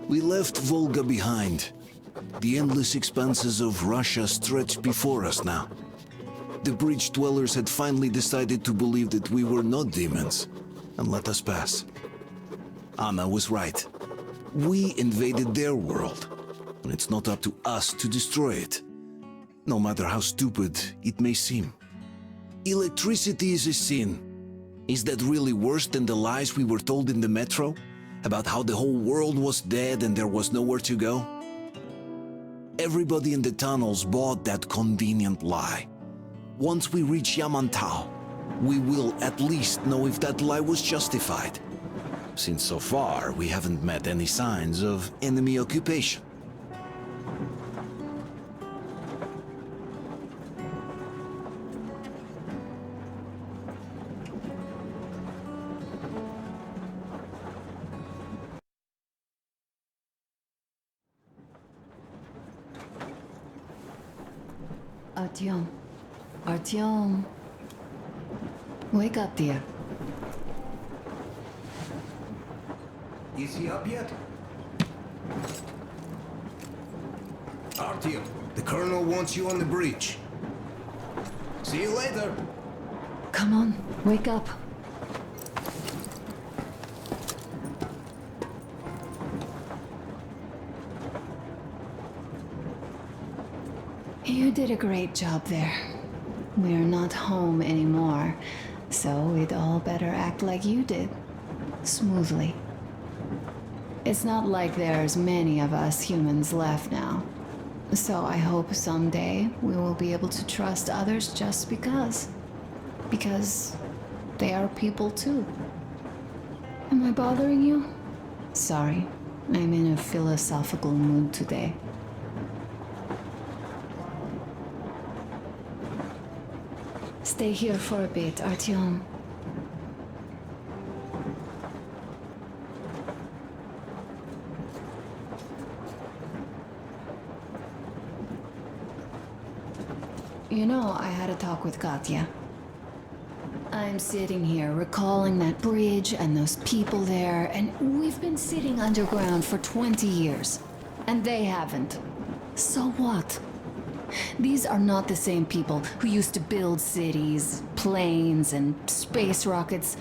We left Volga behind. The endless expanses of Russia stretched before us now. The bridge dwellers had finally decided to believe that we were not demons and let us pass. Anna was right. We invaded their world, and it's not up to us to destroy it, no matter how stupid it may seem. Electricity is a sin. Is that really worse than the lies we were told in the metro? About how the whole world was dead and there was nowhere to go? Everybody in the tunnels bought that convenient lie. Once we reach Yamantau, we will at least know if that lie was justified. Since so far, we haven't met any signs of enemy occupation. Artyom. Artyom. Wake up, dear. Is he up yet? Artyom, the colonel wants you on the bridge. See you later. Come on, wake up. You did a great job there. We're not home anymore, so we'd all better act like you did. Smoothly. It's not like there's many of us humans left now. So I hope someday we will be able to trust others just because. Because they are people too. Am I bothering you? Sorry, I'm in a philosophical mood today. Stay here for a bit, Artyom. You know, I had a talk with Katya. I'm sitting here recalling that bridge and those people there, and we've been sitting underground for 20 years. And they haven't. So what? These are not the same people who used to build cities, planes, and space rockets.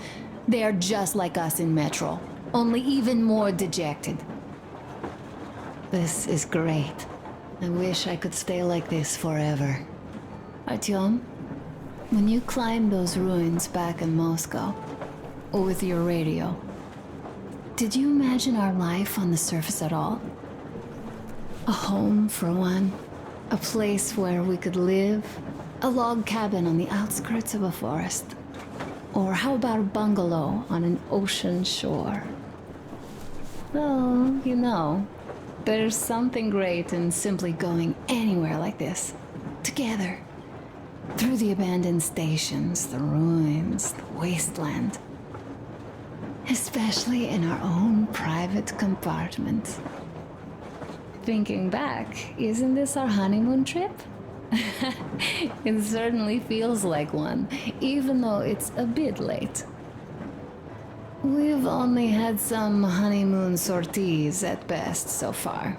They are just like us in Metro, only even more dejected. This is great. I wish I could stay like this forever. Artyom, when you climbed those ruins back in Moscow, with your radio, did you imagine our life on the surface at all? A home, for one. A place where we could live. A log cabin on the outskirts of a forest. Or how about a bungalow on an ocean shore? Well, you know, there's something great in simply going anywhere like this. Together. Through the abandoned stations, the ruins, the wasteland. Especially in our own private compartment. Thinking back, isn't this our honeymoon trip? It certainly feels like one, even though it's a bit late. We've only had some honeymoon sorties at best so far.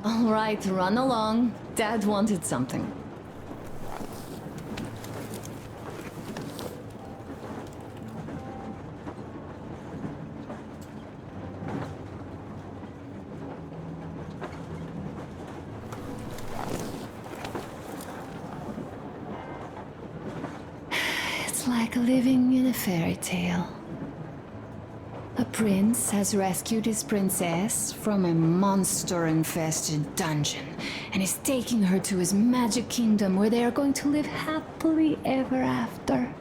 All right, run along. Dad wanted something. It's like living in a fairy tale. A prince has rescued his princess from a monster-infested dungeon and is taking her to his magic kingdom where they are going to live happily ever after.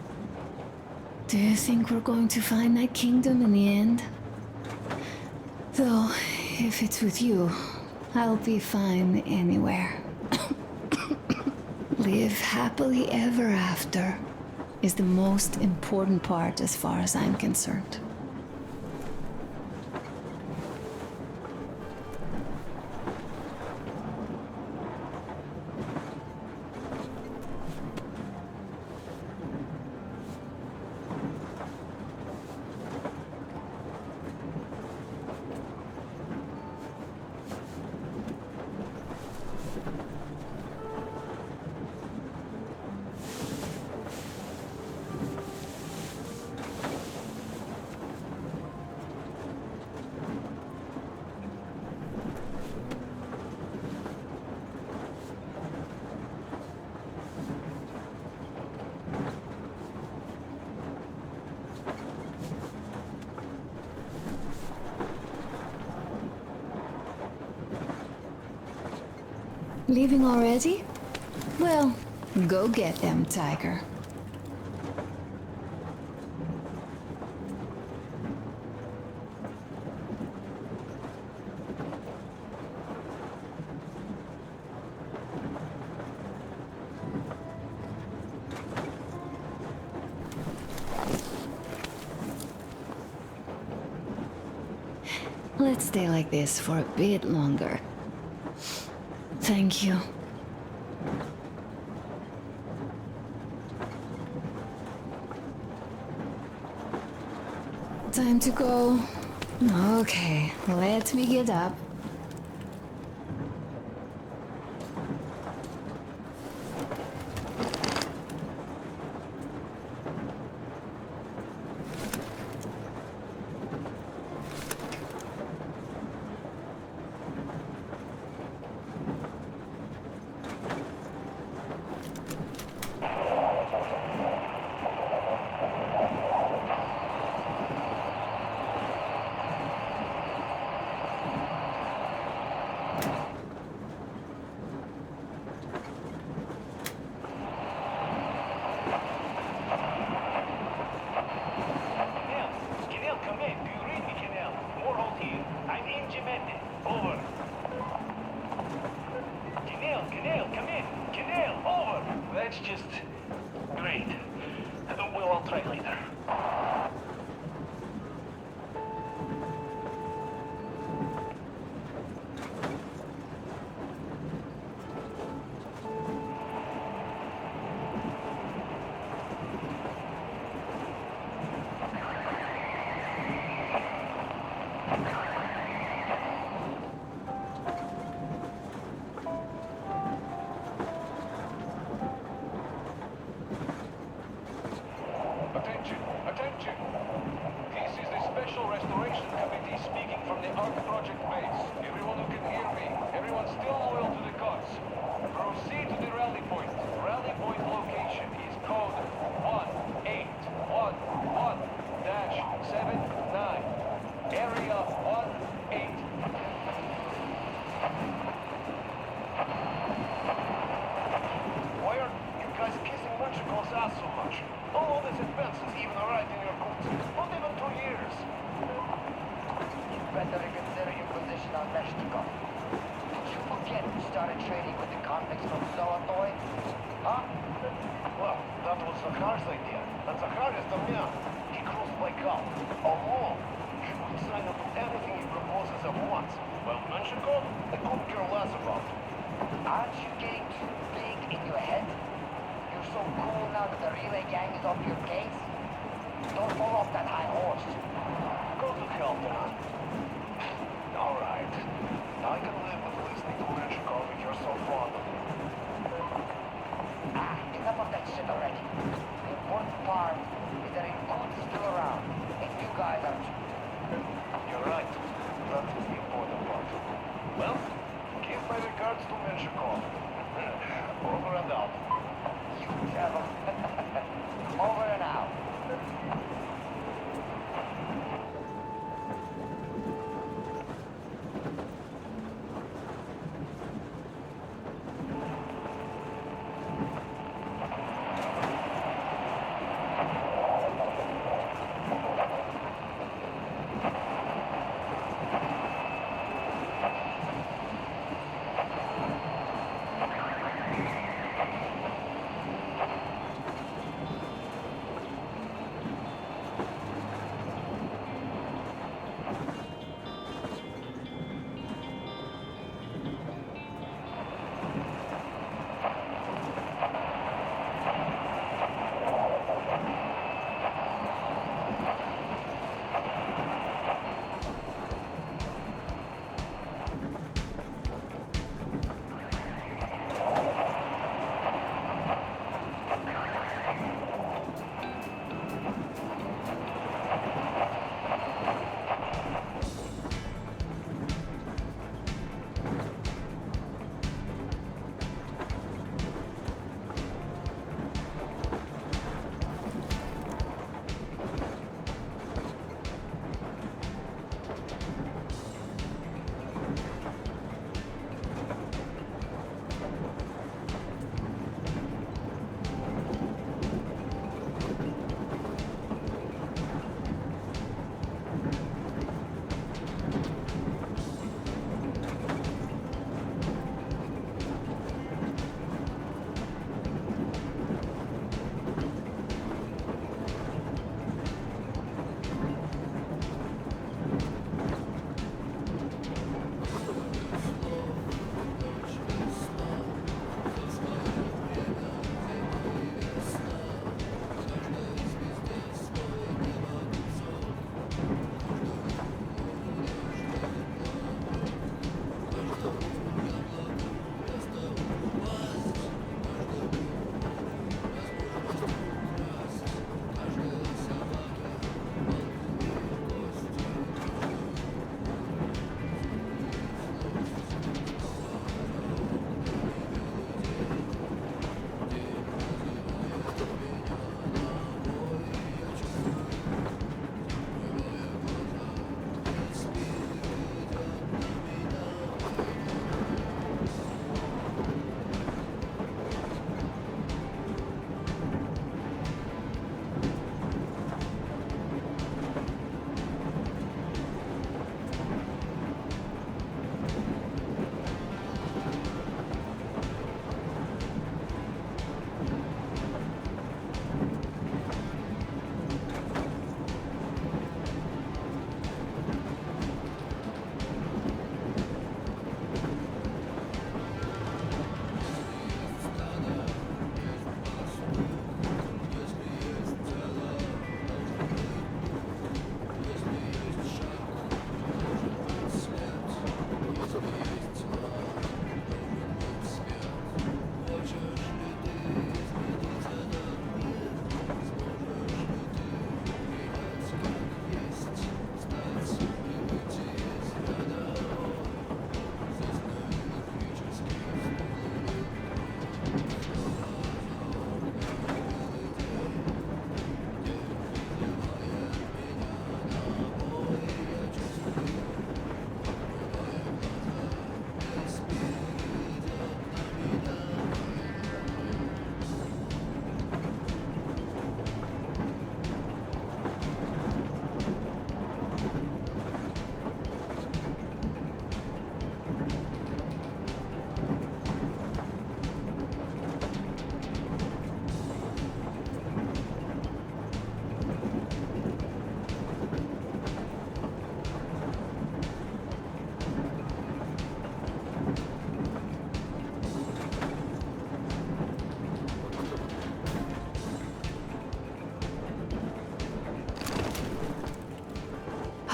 Do you think we're going to find that kingdom in the end? Though, if it's with you, I'll be fine anywhere. Live happily ever after is the most important part as far as I'm concerned. Leaving already? Well, go get them, Tiger. Let's stay like this for a bit longer. Thank you. Time to go. Okay, let me get up.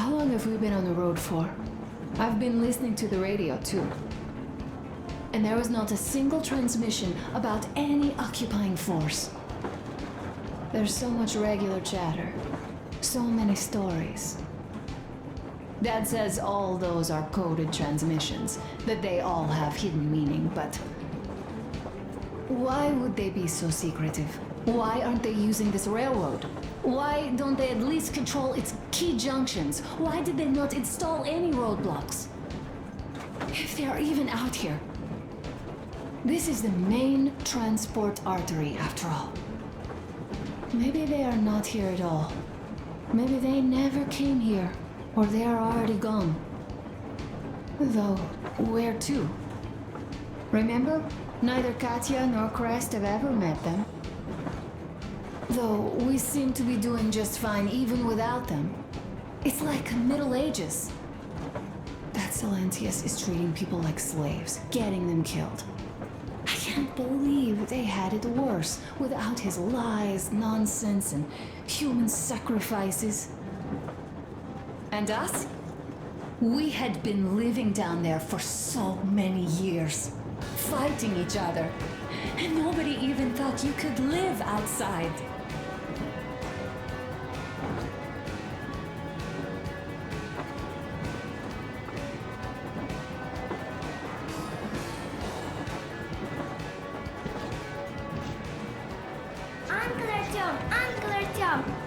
How long have we been on the road for? I've been listening to the radio too. And there was not a single transmission about any occupying force. There's so much regular chatter. So many stories. Dad says all those are coded transmissions, that they all have hidden meaning, but why would they be so secretive? Why aren't they using this railroad? Why don't they at least control its key junctions? Why did they not install any roadblocks? If they are even out here. This is the main transport artery, after all. Maybe they are not here at all. Maybe they never came here, or they are already gone. Though, where to? Remember? Neither Katya nor Crest have ever met them. Though we seem to be doing just fine even without them. It's like Middle Ages. That Silentius is treating people like slaves, getting them killed. I can't believe they had it worse without his lies, nonsense, and human sacrifices. And us? We had been living down there for so many years, fighting each other, and nobody even thought you could live outside.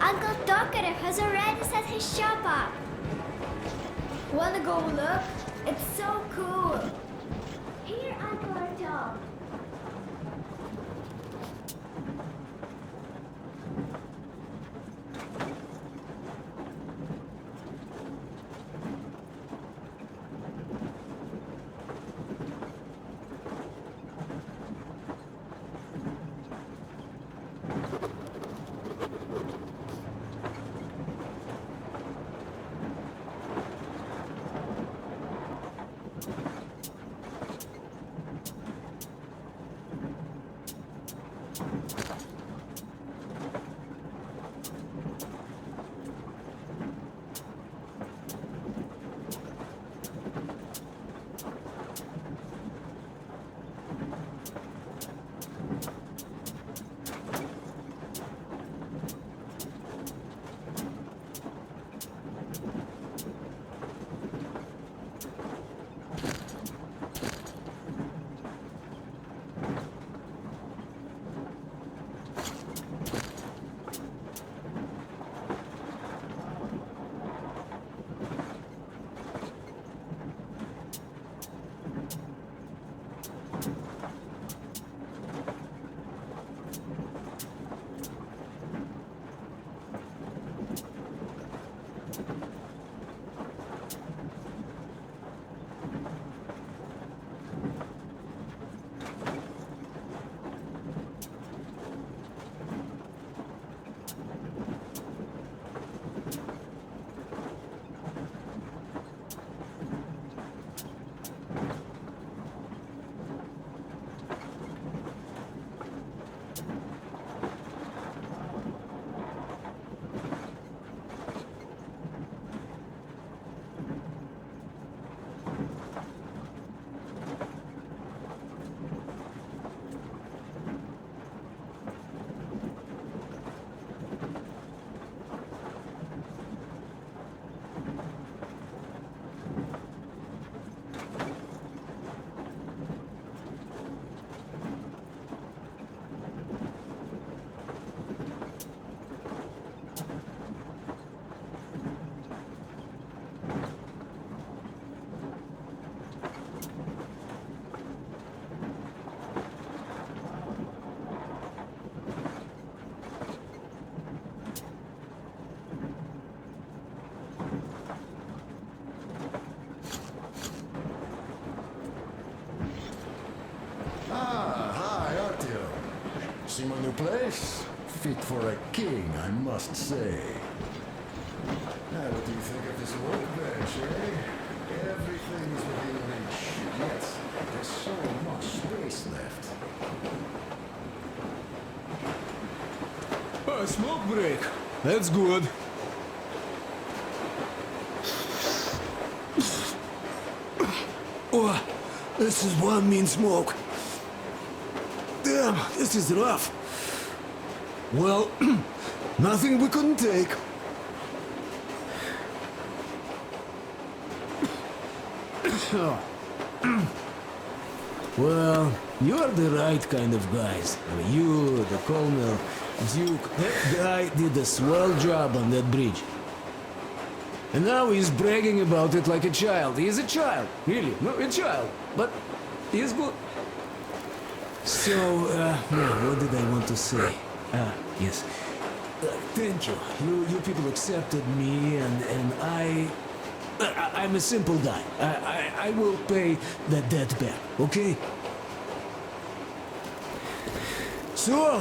Uncle Tokarev has already set his shop up. Wanna go look? It's so cool. Here, Uncle Artyom. See my new place? Fit for a king, I must say. Now, what do you think of this workbench, eh? Everything is within reach, yet there's so much space left. A smoke break. That's good. Oh, this is one mean smoke. Damn, this is rough. Well, nothing we couldn't take. Well, you're the right kind of guys. You, the Colonel, Duke, that guy did a swell job on that bridge. And now he's bragging about it like a child. He is a child, really, no, a child. But he's good. So, what did I want to say? Yes. Thank you. You people accepted me, and I'm a simple guy. I will pay the debt back, okay? So,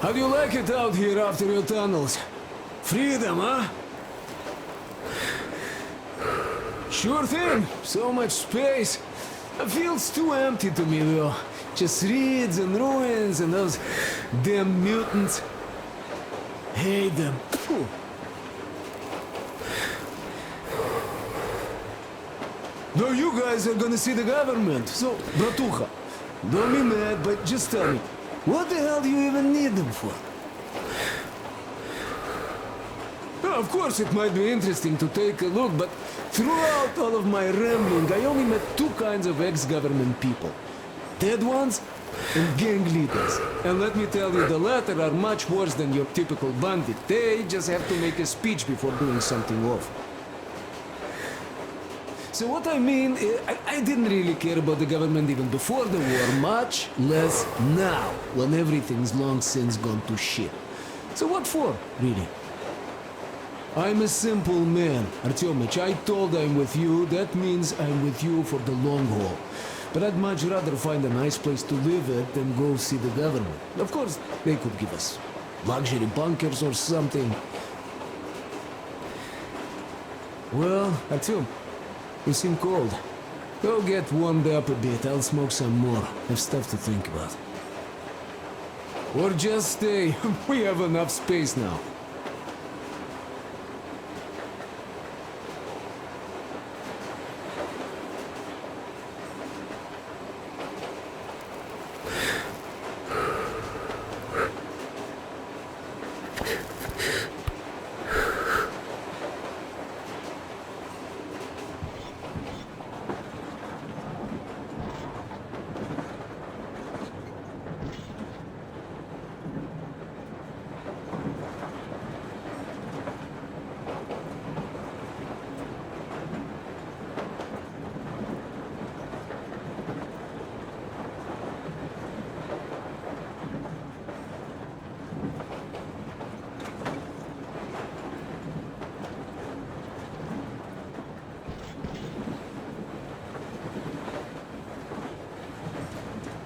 how do you like it out here after your tunnels? Freedom, huh? Sure thing. So much space. It feels too empty to me, though. Just reeds and ruins and those damn mutants. Hate them. Phew. No, you guys are gonna see the government. So, Bratucha, don't be mad, but just tell me, what the hell do you even need them for? Well, of course, it might be interesting to take a look, but throughout all of my rambling, I only met two kinds of ex-government people. Dead ones and gang leaders. And let me tell you, the latter are much worse than your typical bandit. They just have to make a speech before doing something awful. So what I mean, I didn't really care about the government even before the war, much less now, when everything's long since gone to shit. So what for, really? I'm a simple man, Artyomich. I told I'm with you, that means I'm with you for the long haul. But I'd much rather find a nice place to live at than go see the government. Of course, they could give us luxury bunkers or something. Well, Artyom, you seem cold. Go get warmed up a bit, I'll smoke some more. Have stuff to think about. Or just stay. We have enough space now.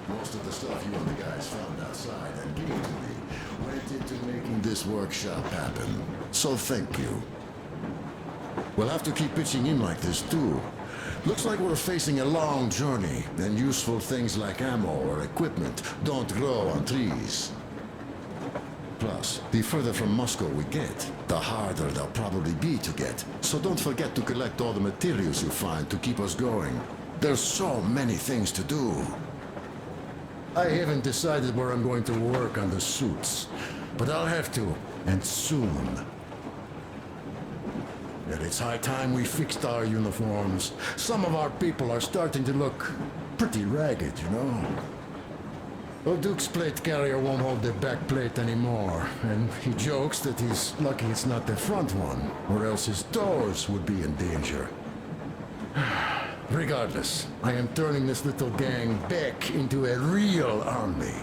Most of the stuff you and the guys found outside and gave to me went into making this workshop happen. So thank you. We'll have to keep pitching in like this too. Looks like we're facing a long journey, and useful things like ammo or equipment don't grow on trees. Plus, the further from Moscow we get, the harder they'll probably be to get. So don't forget to collect all the materials you find to keep us going. There's so many things to do. I haven't decided where I'm going to work on the suits, but I'll have to, and soon. And it's high time we fixed our uniforms. Some of our people are starting to look pretty ragged, you know? Duke's plate carrier won't hold the back plate anymore, and he jokes that he's lucky it's not the front one, or else his toes would be in danger. Regardless, I am turning this little gang back into a real army.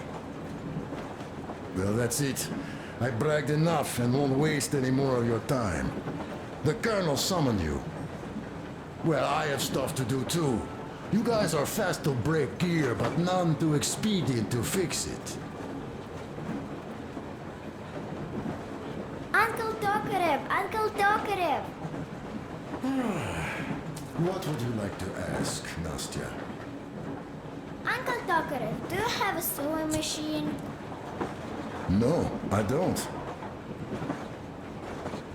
Well, that's it. I bragged enough and won't waste any more of your time. The Colonel summoned you. Well, I have stuff to do too. You guys are fast to break gear, but none too expedient to fix it. Uncle Tokarev! Uncle Tokarev! What would you like to ask, Nastya? Uncle Tokarev, do you have a sewing machine? No, I don't.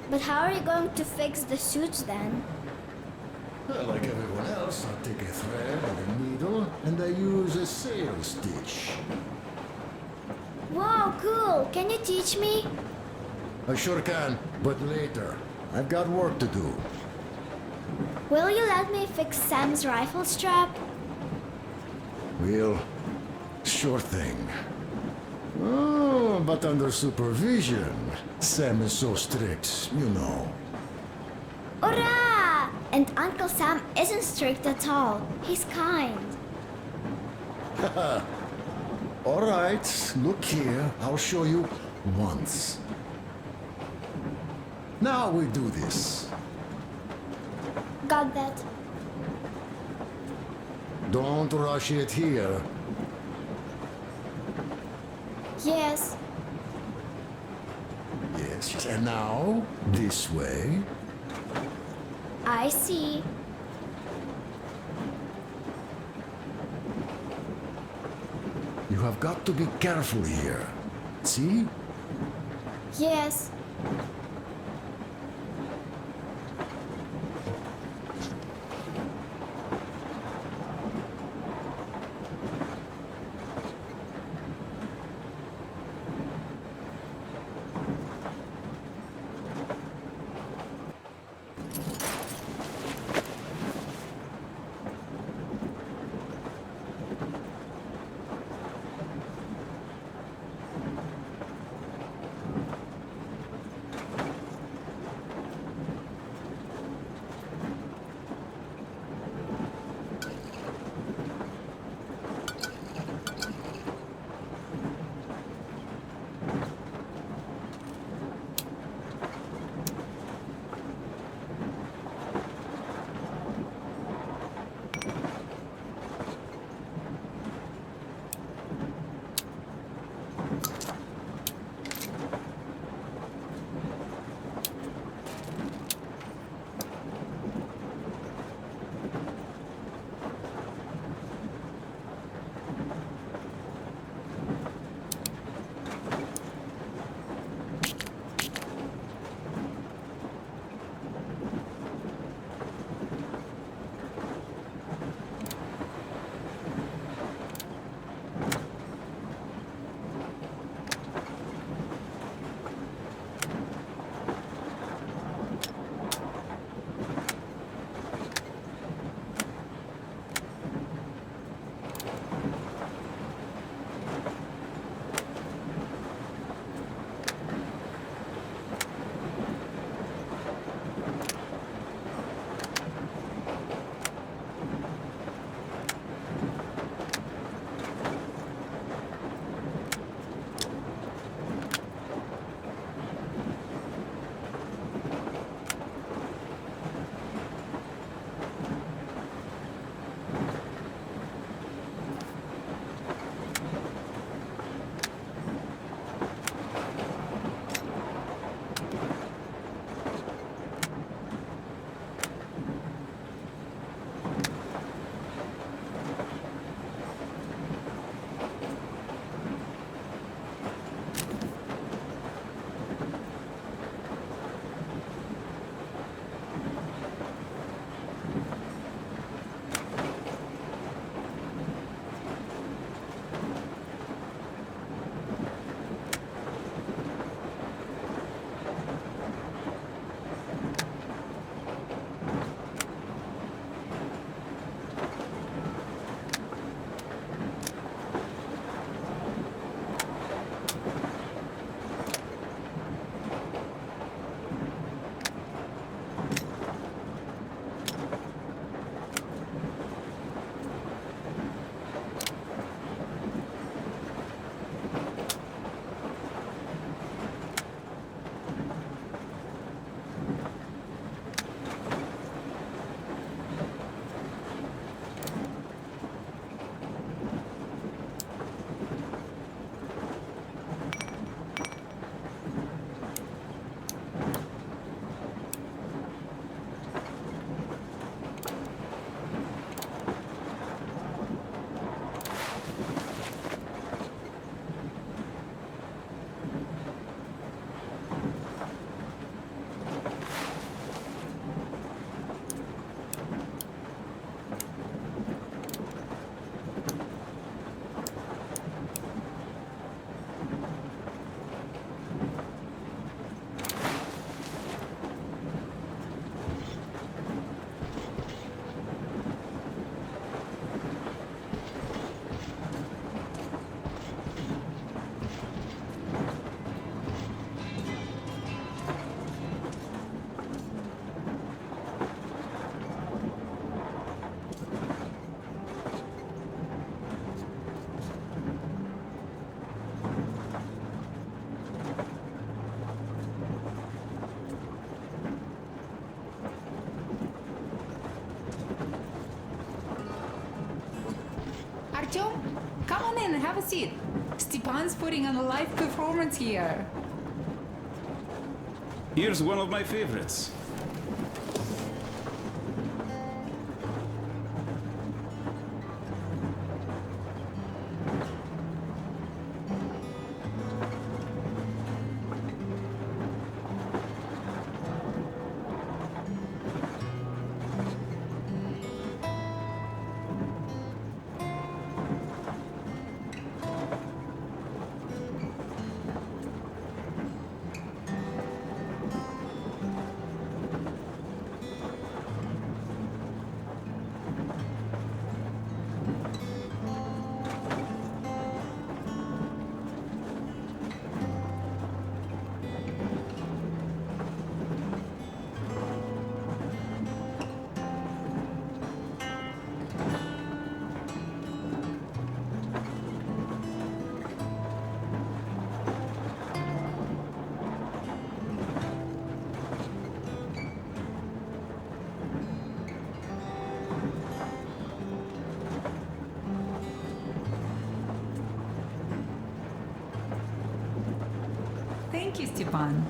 But how are you going to fix the suits then? Like everyone else, I take a thread and a needle, and I use a sail stitch. Wow, cool. Can you teach me? I sure can, but later. I've got work to do. Will you let me fix Sam's rifle strap? Well, sure thing. Oh, but under supervision. Sam is so strict, you know. Hurrah! And Uncle Sam isn't strict at all. He's kind. All right, look here. I'll show you once. Now we do this. Got that. Don't rush it here. Yes. Yes, and now this way. I see. You have got to be careful here. See? Yes. have a seat. Stepan's putting on a live performance here. Here's one of my favorites. Thank you, Stepan.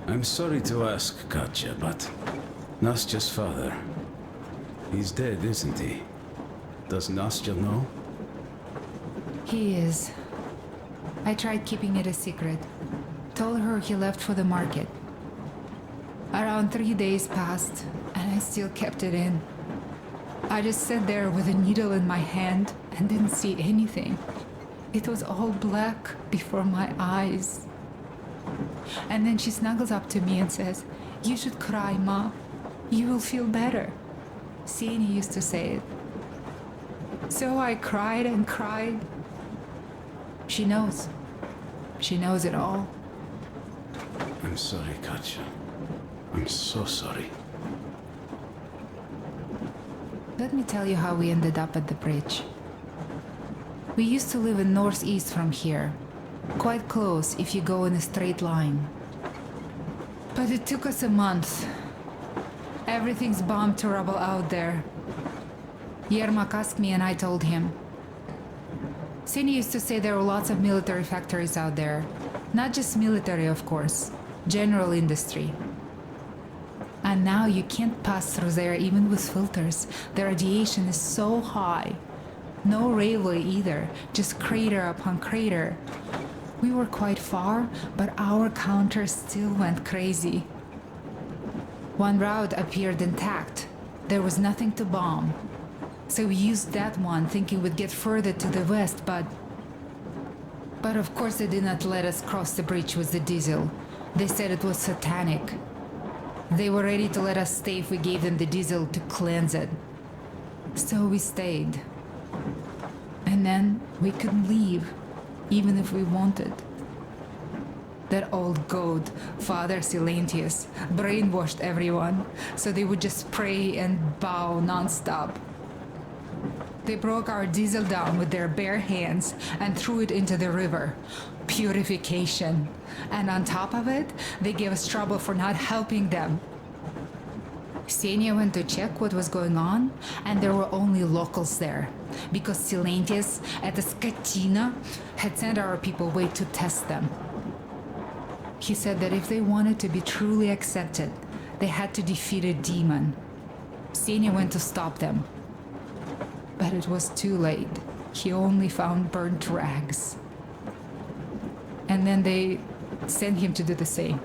I'm sorry to ask, Katya, but Nastya's father, he's dead, isn't he? Does Nastya know? He is. I tried keeping it a secret. Told her he left for the market. Around 3 days passed, and I still kept it in. I just sat there with a needle in my hand and didn't see anything. It was all black before my eyes. And then she snuggles up to me and says, "You should cry, Ma. You will feel better." Sieni used to say it. So I cried and cried. She knows. She knows it all. I'm sorry, Katya. I'm so sorry. Let me tell you how we ended up at the bridge. We used to live in northeast from here. Quite close if you go in a straight line. But it took us a month. Everything's bombed to rubble out there. Yermak asked me and I told him. Sini used to say there were lots of military factories out there. Not just military, of course. General industry. And now you can't pass through there even with filters. The radiation is so high. No railway either, just crater upon crater. We were quite far, but our counter still went crazy. One route appeared intact. There was nothing to bomb. So we used that one, thinking we'd get further to the west, but of course they did not let us cross the bridge with the diesel. They said it was satanic. They were ready to let us stay if we gave them the diesel to cleanse it. So we stayed. And then we couldn't leave, even if we wanted. That old goat, Father Silentius, brainwashed everyone, so they would just pray and bow non-stop. They broke our diesel down with their bare hands and threw it into the river. Purification. And on top of it, they gave us trouble for not helping them. Ksenia went to check what was going on, and there were only locals there, because Silentius at the Skatina had sent our people away to test them. He said that if they wanted to be truly accepted, they had to defeat a demon. Ksenia went to stop them. But it was too late. He only found burnt rags. And then they sent him to do the same.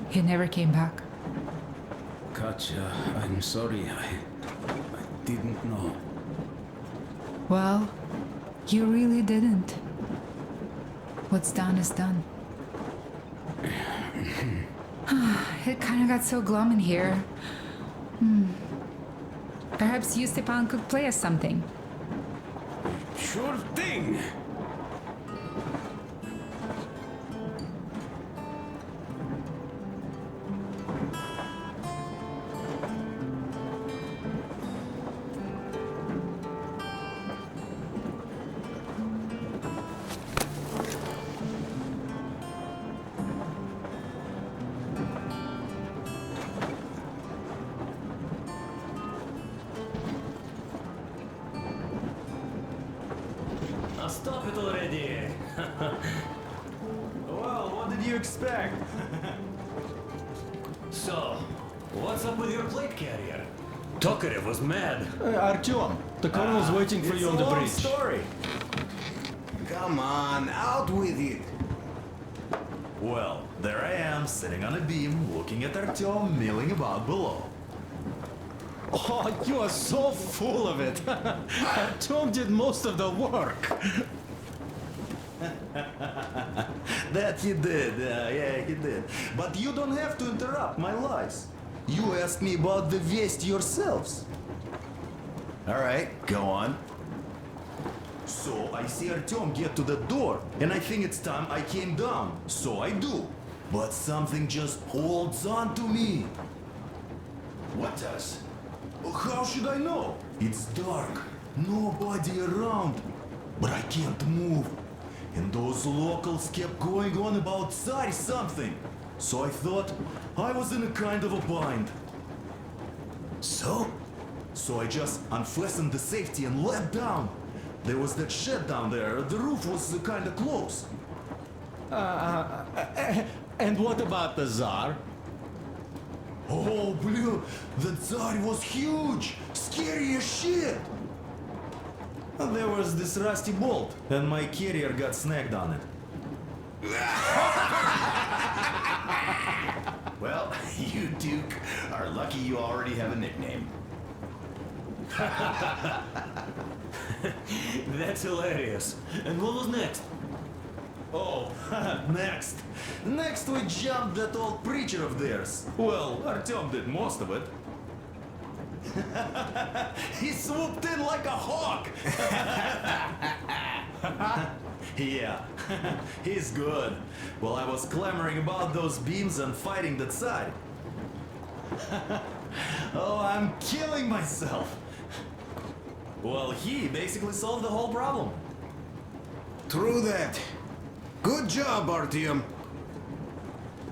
He never came back. Katya, I'm sorry. I didn't know. Well, you really didn't. What's done is done. It kind of got so glum in here. Perhaps you, Stepan, could play us something. Sure thing! stop it already! Well, what did you expect? So, what's up with your plate carrier? Tokarev was mad. Artyom, the colonel's waiting for you on the bridge. Story. Come on, out with it. Well, there I am, sitting on a beam, looking at Artyom milling about below. Oh, you are so full of it. Artyom did most of the work. That he did, yeah, he did. But you don't have to interrupt my lies. You asked me about the Vest yourselves. Alright, go on. So I see Artyom get to the door, and I think it's time I came down. So I do. But something just holds on to me. What does? How should I know? It's dark, nobody around. But I can't move. And those locals kept going on about Tsar something. So I thought I was in a kind of a bind. So I just unfastened the safety and let down. There was that shed down there. The roof was kind of close. And what about the Tsar? Oh, blue, the Tsar was huge, scary as shit. And there was this rusty bolt, and my carrier got snagged on it. Well, you Duke are lucky you already have a nickname. That's hilarious. And what was next? Oh, next. Next we jumped that old preacher of theirs. Well, Artyom did most of it. He swooped in like a hawk. Yeah, he's good. While I was clamoring about those beams and fighting that side. Oh, I'm killing myself. Well, he basically solved the whole problem. True that. Good job, Artyom.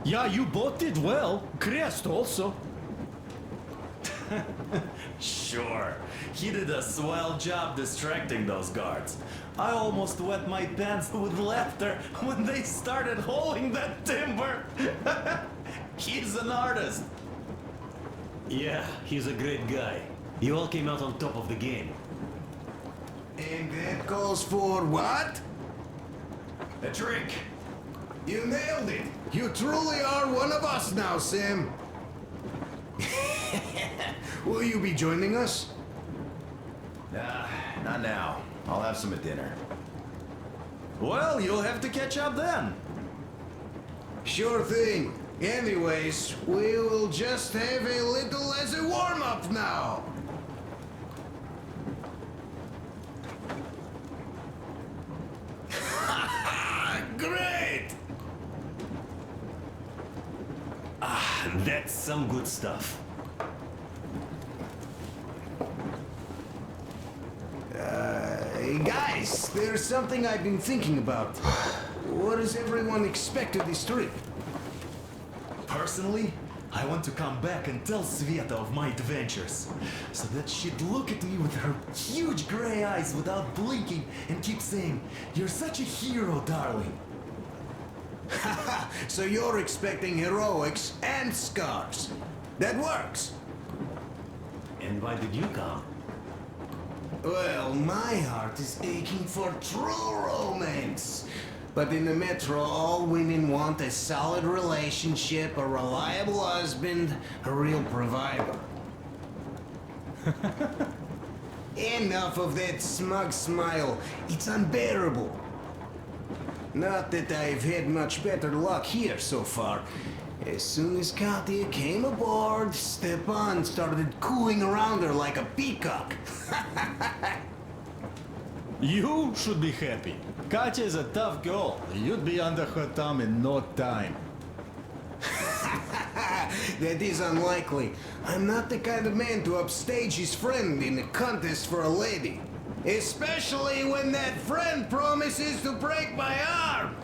Yeah, you both did well. Crest also. Sure, he did a swell job distracting those guards. I almost wet my pants with laughter when they started hauling that timber. He's an artist. Yeah, he's a great guy. You all came out on top of the game. And that calls for what? A drink. You nailed it. You truly are one of us now, Sam. Will you be joining us? Not now. I'll have some at dinner. Well, you'll have to catch up then. Sure thing. Anyways, we will just have a little as a warm-up now. Great! That's some good stuff. Hey guys, there's something I've been thinking about. What does everyone expect of this trip? Personally, I want to come back and tell Sveta of my adventures, so that she'd look at me with her huge gray eyes without blinking and keep saying, "You're such a hero, darling." So you're expecting heroics and scars. That works. And why did you come? Well, my heart is aching for true romance. But in the Metro, all women want a solid relationship, a reliable husband, a real provider. Enough of that smug smile. It's unbearable. Not that I've had much better luck here so far. As soon as Katya came aboard, Stepan started cooing around her like a peacock. You should be happy. Katya is a tough girl. You'd be under her thumb in no time. That is unlikely. I'm not the kind of man to upstage his friend in a contest for a lady. Especially when that friend promises to break my arm!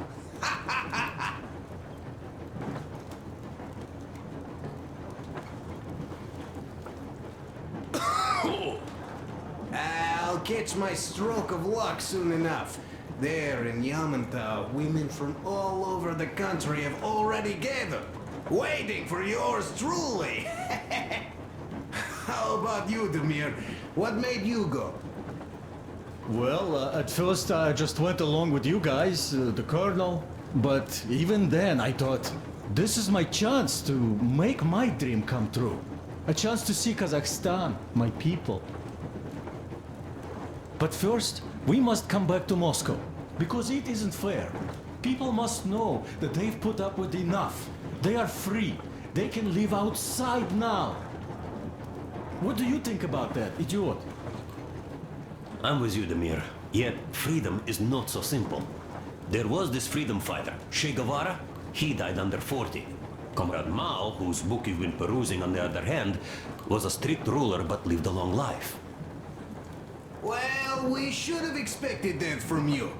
I'll catch my stroke of luck soon enough. There in Yamantau, women from all over the country have already gathered, waiting for yours truly. How about you, Demir? What made you go? Well, at first I just went along with you guys, the colonel. But even then I thought, this is my chance to make my dream come true. A chance to see Kazakhstan, my people. But first, we must come back to Moscow, because it isn't fair. People must know that they've put up with enough. They are free. They can live outside now. What do you think about that, idiot? I'm with you, Demir. Yet, freedom is not so simple. There was this freedom fighter, Che Guevara. He died under 40. Comrade Mao, whose book you've been perusing on the other hand, was a strict ruler but lived a long life. Well, we should have expected that from you.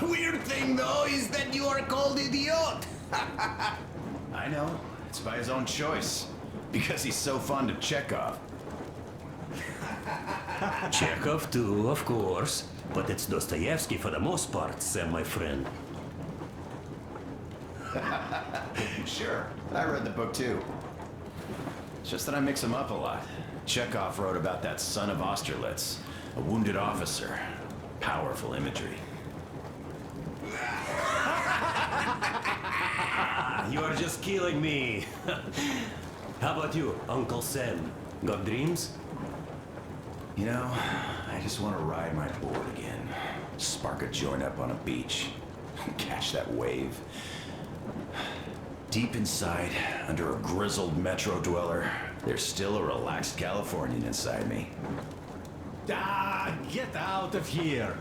Weird thing, though, is that you are called idiot. I know. It's by his own choice. Because he's so fond of Chekhov. Chekhov too, of course. But it's Dostoevsky for the most part, Sam, my friend. Sure, I read the book too. It's just that I mix them up a lot. Chekhov wrote about that son of Austerlitz, a wounded officer. Powerful imagery. You are just killing me. How about you, Uncle Sam? Got dreams? You know, I just want to ride my board again. Spark a joint up on a beach. Catch that wave. Deep inside, under a grizzled metro dweller, there's still a relaxed Californian inside me. Ah, get out of here!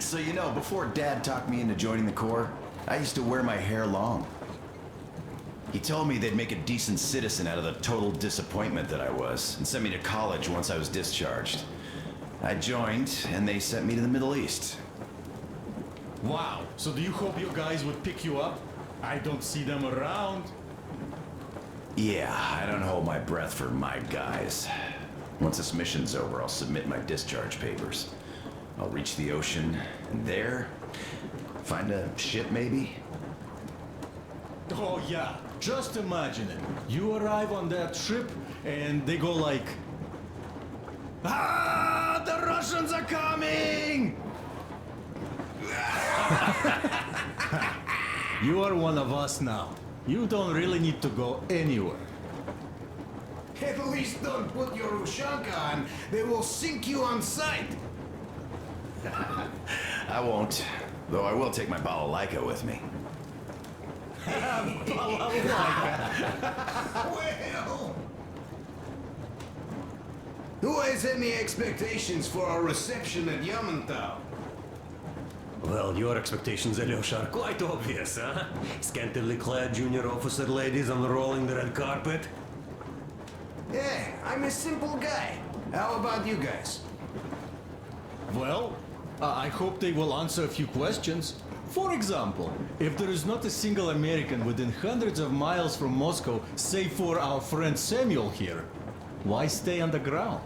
So you know, before Dad talked me into joining the Corps, I used to wear my hair long. He told me they'd make a decent citizen out of the total disappointment that I was, and sent me to college once I was discharged. I joined, and they sent me to the Middle East. Wow, so do you hope your guys would pick you up? I don't see them around. Yeah, I don't hold my breath for my guys. Once this mission's over, I'll submit my discharge papers. I'll reach the ocean, and there, find a ship maybe? Oh yeah, just imagine it. You arrive on that ship, and they go like... Ah, the Russians are coming! You are one of us now. You don't really need to go anywhere. At least don't put your Ushanka on. They will sink you on sight. I won't, though I will take my balalaika with me. Well... Who has any expectations for our reception at Yamantau? Well, your expectations, Alyosha, are quite obvious, huh? Scantily clad junior officer ladies unrolling the red carpet. Yeah, I'm a simple guy. How about you guys? Well, I hope they will answer a few questions. For example, if there is not a single American within hundreds of miles from Moscow, save for our friend Samuel here, why stay underground?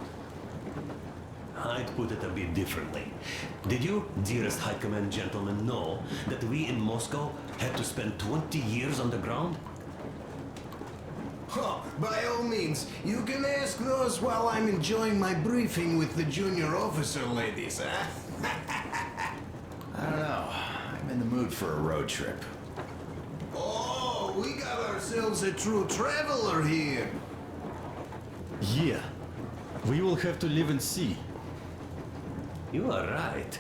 I'd put it a bit differently. Did you, dearest High Command gentlemen, know that we in Moscow had to spend 20 years underground? Oh, by all means, you can ask those while I'm enjoying my briefing with the junior officer ladies, huh? I don't know. I'm in the mood for a road trip. Oh, we got ourselves a true traveler here. Yeah, we will have to live and see. You are right.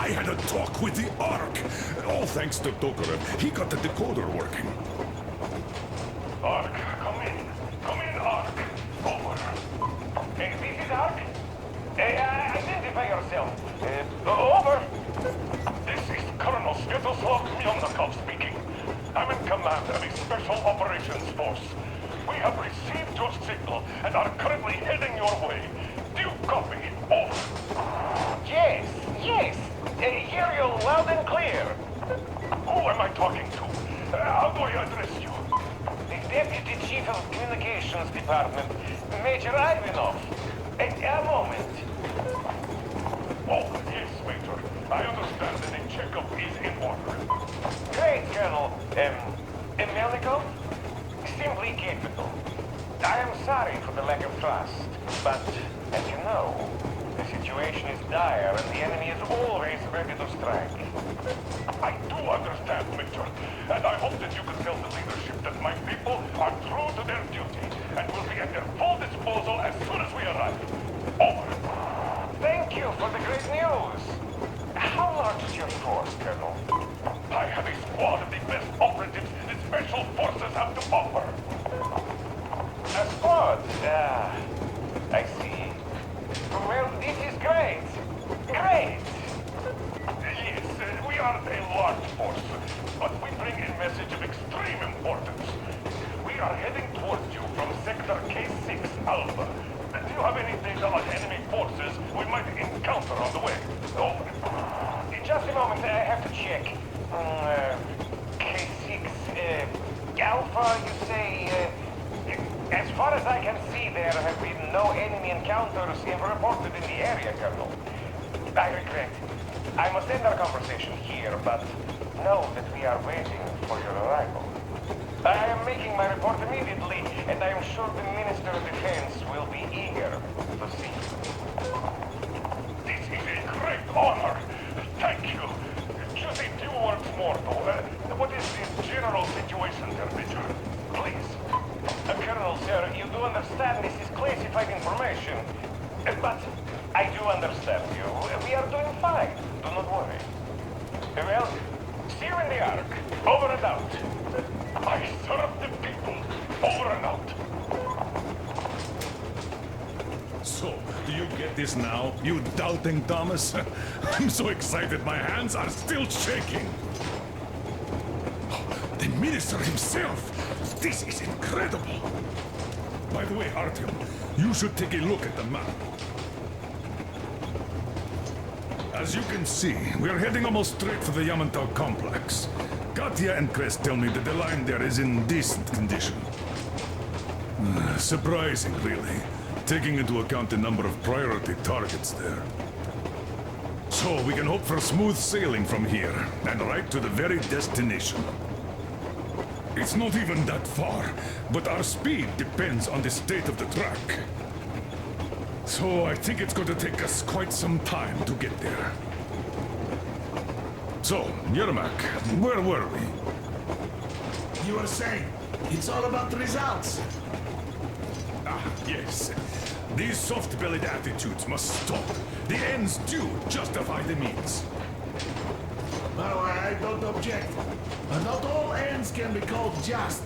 I had a talk with the Ark. All thanks to Tokarev. He got the decoder working. Ark, come in. Come in, Ark. Over. Hey, this is Ark? Identify yourself. Over. This is Colonel Sviatoslav Myonakov speaking. I'm in command of a special operations force. We have received your signal and are currently heading your way. Do you copy? Over. Yes, yes. Hear you loud and clear. Who am I talking to? How do I address you? The Deputy Chief of Communications Department, Major Ivanov. A moment. Oh, yes, Major. I understand that the checkup is in order. Great, Colonel. Melikov? Simply capable. I am sorry for the lack of trust, but, as you know, the situation is dire and the enemy is always ready to strike. I do understand, Major, and I hope that you can tell the leadership that my people are true to their duty and will be at their full disposal as soon as we arrive. Over. Thank you for the great news. How large is your force, Colonel? I have a squad of the best operatives the Special Forces have to offer. A squad? I see. Well, this is great. Great! Yes, we aren't a large force, but we bring a message of extreme importance. We are heading towards you from Sector K6 Alpha. Do you have any data on enemy forces we might encounter on the way? Over. Just a moment, I have to check. K6, Alpha, you say... as far as I can see, there have been no enemy encounters reported in the area, Colonel. I regret. I must end our conversation here, but know that we are waiting for your arrival. I am making my report immediately, and I am sure the Minister of Defense will be eager to see you. This is a great honor. Thank you. Just a few words more, though. What is the general situation there, Major? Please. Colonel, sir, you do understand this is classified information. But I do understand you. We are doing fine. Do not worry. Well, see you in the Ark. Over and out. I serve the people. Over and out. So, do you get this now, you doubting Thomas? I'm so excited my hands are still shaking. The minister himself! This is incredible! By the way, Artyom, you should take a look at the map. As you can see, we are heading almost straight for the Yamantau complex. Katya and Krest tell me that the line there is in decent condition. Surprising, really, taking into account the number of priority targets there. So we can hope for smooth sailing from here, and right to the very destination. It's not even that far, but our speed depends on the state of the track. So I think it's going to take us quite some time to get there. So, Yermak, where were we? You were saying, it's all about the results. Ah, yes. These soft-bellied attitudes must stop. The ends do justify the means. Well, I don't object. But not all ends can be called just.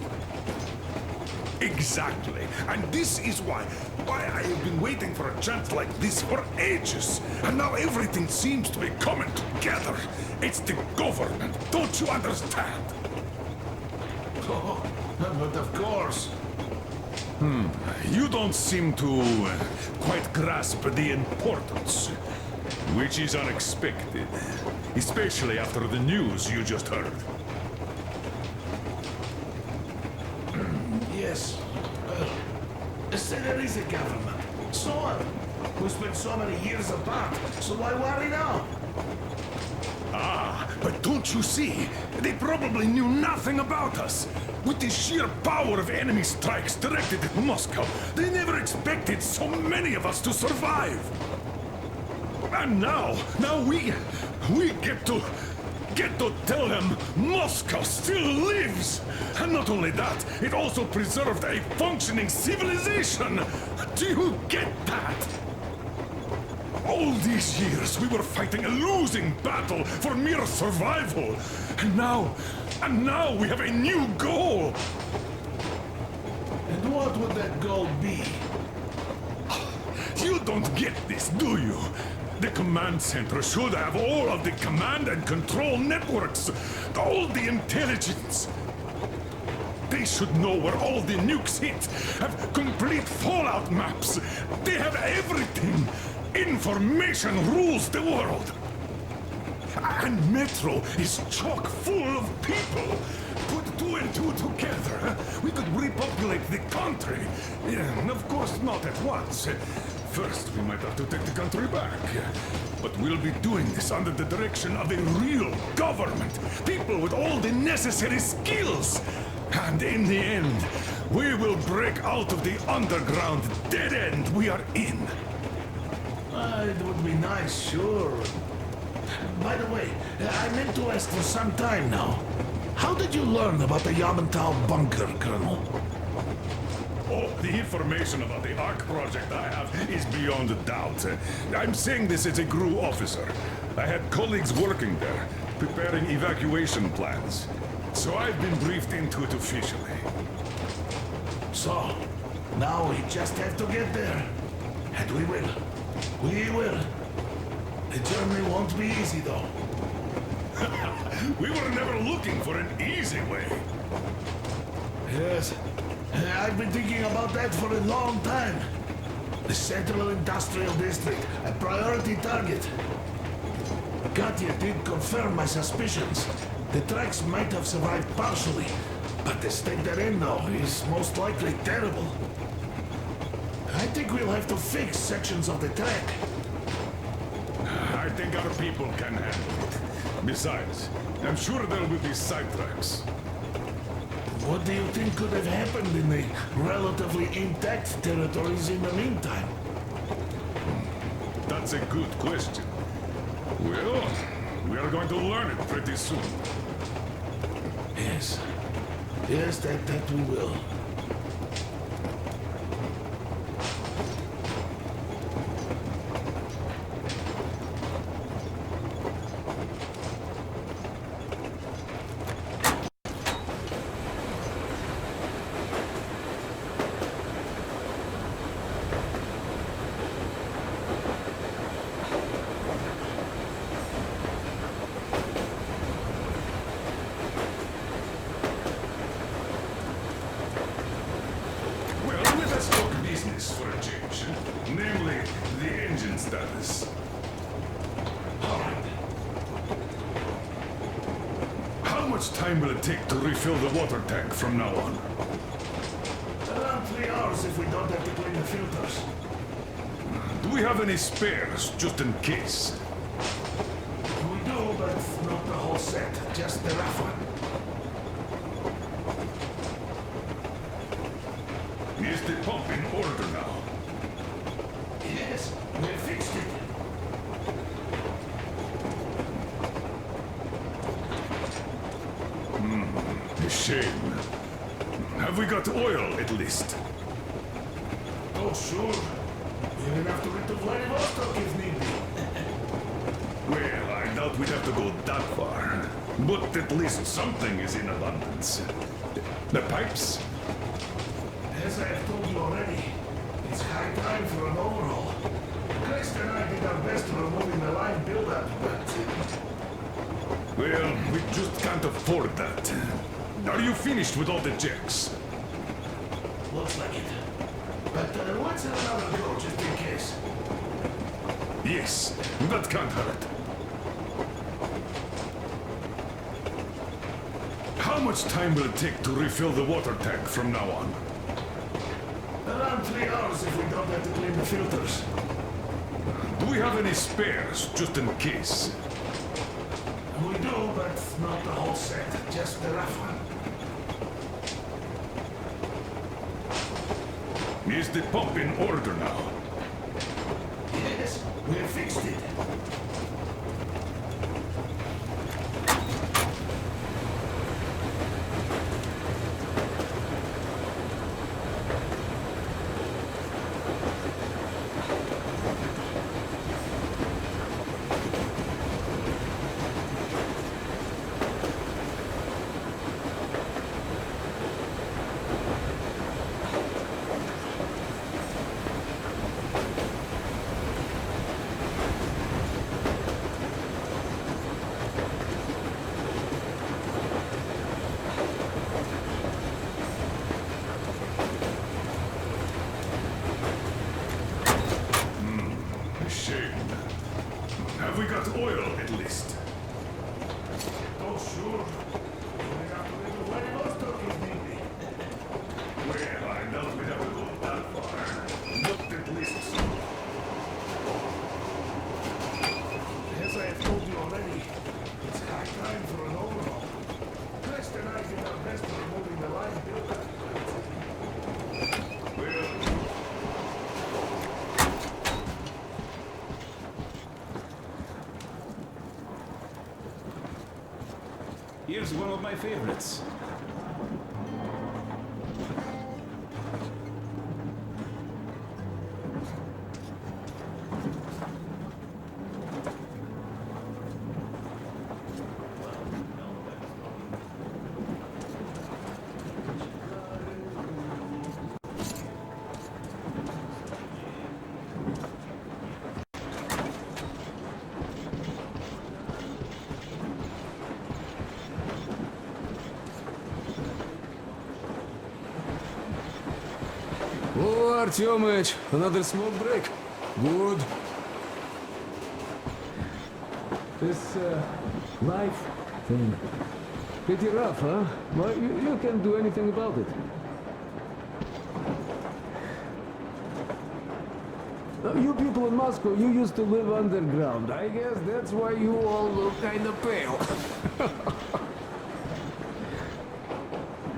Exactly. And this is why I have been waiting for a chance like this for ages. And now everything seems to be coming together. It's the government. Don't you understand? Oh, but of course. You don't seem to quite grasp the importance, which is unexpected, especially after the news you just heard. Yes. Say there is a government. So what? We spent so many years apart, so why worry now? Ah, but don't you see? They probably knew nothing about us. With the sheer power of enemy strikes directed at Moscow, they never expected so many of us to survive. And now we get to tell them Moscow still lives. And not only that, it also preserved a functioning civilization. Do you get that? All these years we were fighting a losing battle for mere survival. And now we have a new goal. And what would that goal be? You don't get this, do you? The command center should have all of the command and control networks, all the intelligence. They should know where all the nukes hit, have complete fallout maps. They have everything. Information rules the world. And Metro is chock full of people. Put two and two together, we could repopulate the country. Yeah, of course, not at once. First, we might have to take the country back. But we'll be doing this under the direction of a real government. People with all the necessary skills. And in the end, we will break out of the underground dead end we are in. It would be nice, sure. By the way, I meant to ask for some time now. How did you learn about the Yamantau bunker, Colonel? Oh, the information about the ARC project I have is beyond a doubt. I'm saying this as a GRU officer. I had colleagues working there, preparing evacuation plans. So I've been briefed into it officially. So, now we just have to get there. And we will. We will. The journey won't be easy, though. We were never looking for an easy way. Yes. I've been thinking about that for a long time. The Central Industrial District, a priority target. Katya did confirm my suspicions. The tracks might have survived partially, but the state they're in now is most likely terrible. I think we'll have to fix sections of the track. I think our people can handle it. Besides, I'm sure there will be sidetracks. What do you think could have happened in the relatively intact territories in the meantime? That's a good question. Well, we are going to learn it pretty soon. Yes. Yes, that we will. For a change, namely the engine status. All right. How much time will it take to refill the water tank from now on? Around 3 hours if we don't have to clean the filters. Do we have any spares, just in case? We do, but not the whole set, just the rough one. Is the pump in order now? Yes, we fixed it. A shame. Have we got oil, at least? Oh, sure. Even enough to get to Vladivostok if need be. Well, I doubt we'd have to go that far. But at least something is in abundance. The pipes? As I have told you already, it's high time for an overhaul. Christ and I did our best removing the line buildup, but... Well, we just can't afford that. Are you finished with all the checks? Looks like it. But let's have another go, just in case. Yes, that can't hurt. How much time will it take to refill the water tank from now on? Around 3 hours if we don't have to clean the filters. Do we have any spares, just in case? We do, but not the whole set, just the rough one. Is the pump in order now? Yes, we fixed it. we got oil at least? Oh, sure. We got to live away most turkeys, maybe. Well, I doubt we ever go that far. Not at least so. As I have told you already, it's high time for an overhaul. Crest and I did our best in removing the line built up. Here's one of my favorites. Oh, Artyomich, another smoke break. Good. This, life thing. Pretty rough, huh? Well, you can't do anything about it. You people in Moscow, you used to live underground. I guess that's why you all look kinda pale.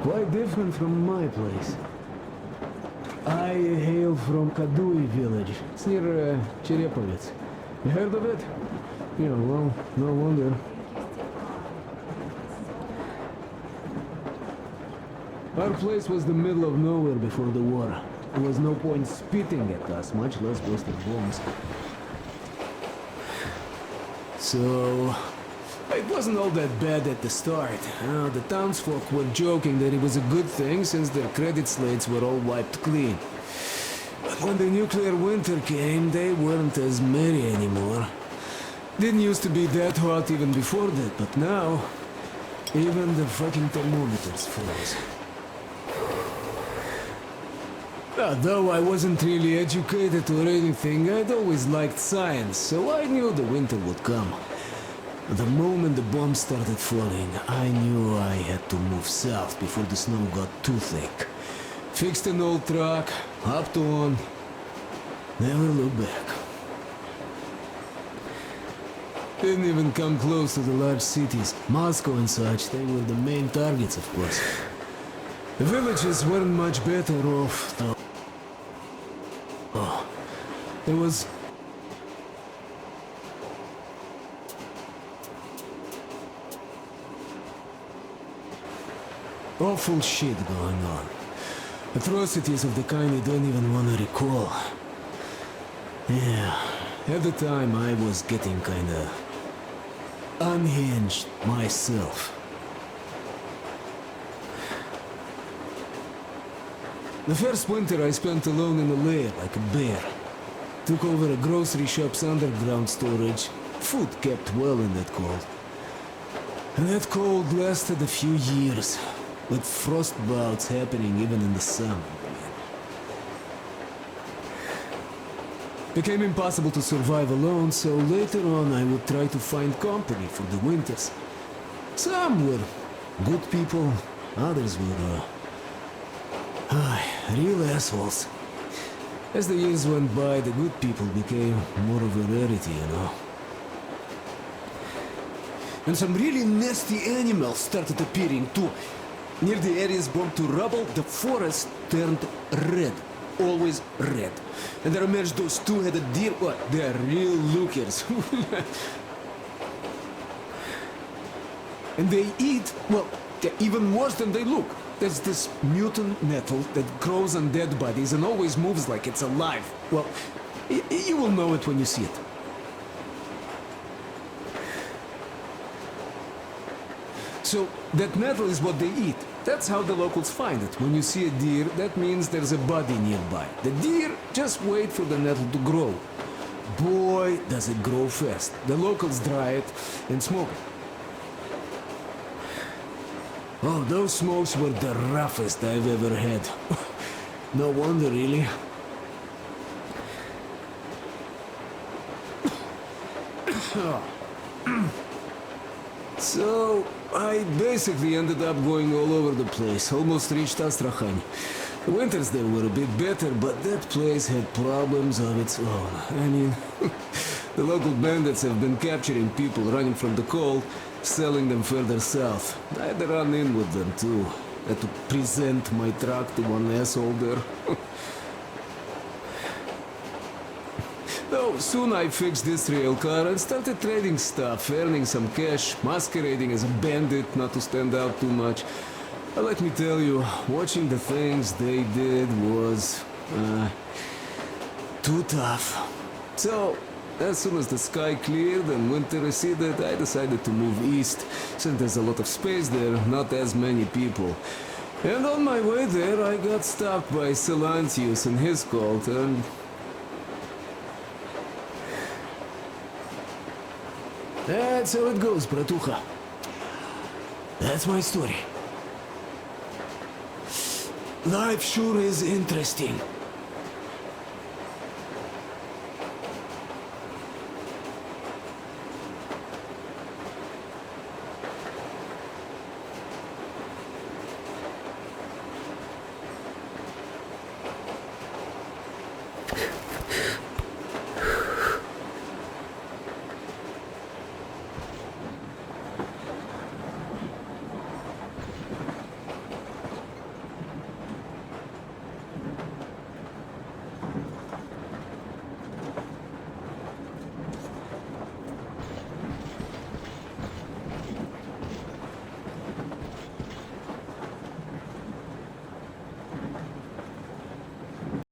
Quite different from my place. I hail from Kadui village. It's near Cherepovets. You heard of it? Yeah, well, no wonder. Our place was the middle of nowhere before the war. There was no point spitting at us, much less busting bombs. So, it wasn't all that bad at the start. The townsfolk were joking that it was a good thing since their credit slates were all wiped clean. But when the nuclear winter came, they weren't as merry anymore. Didn't used to be that hot even before that, but now, even the fucking thermometers froze. Though I wasn't really educated or anything, I'd always liked science, so I knew the winter would come. The moment the bombs started falling, I knew I had to move south before the snow got too thick. Fixed an old truck, hopped on, never looked back. Didn't even come close to the large cities. Moscow and such, they were the main targets, of course. The villages weren't much better off, though. Oh, there was awful shit going on. Atrocities of the kind you don't even want to recall. Yeah, at the time I was getting kinda unhinged myself. The first winter I spent alone in a lair like a bear. Took over a grocery shop's underground storage. Food kept well in that cold. And that cold lasted a few years, with frost bouts happening even in the summer. Became impossible to survive alone, so later on I would try to find company for the winters. Some were good people, others were, real assholes. As the years went by, the good people became more of a rarity, you know. And some really nasty animals started appearing too. Near the areas bombed to rubble, the forest turned red. Always red. And there emerged those two-headed deer. What? They are real lookers. And they eat, well, they're even worse than they look. There's this mutant nettle that grows on dead bodies and always moves like it's alive. Well, you will know it when you see it. So, that nettle is what they eat. That's how the locals find it. When you see a deer, that means there's a body nearby. The deer just wait for the nettle to grow. Boy, does it grow fast. The locals dry it and smoke it. Oh, those smokes were the roughest I've ever had. No wonder, really. So, I basically ended up going all over the place, almost reached Astrakhan. The winters there were a bit better, but that place had problems of its own. I mean, the local bandits have been capturing people running from the cold, selling them further south. I had to run in with them too. Had to present my truck to one asshole there. Though soon I fixed this rail car and started trading stuff, earning some cash, masquerading as a bandit not to stand out too much. But let me tell you, watching the things they did was too tough. So, as soon as the sky cleared and winter receded, I decided to move east, since there's a lot of space there, not as many people. And on my way there, I got stopped by Silantius and his cult, and... That's how it goes, bratucha. That's my story. Life sure is interesting.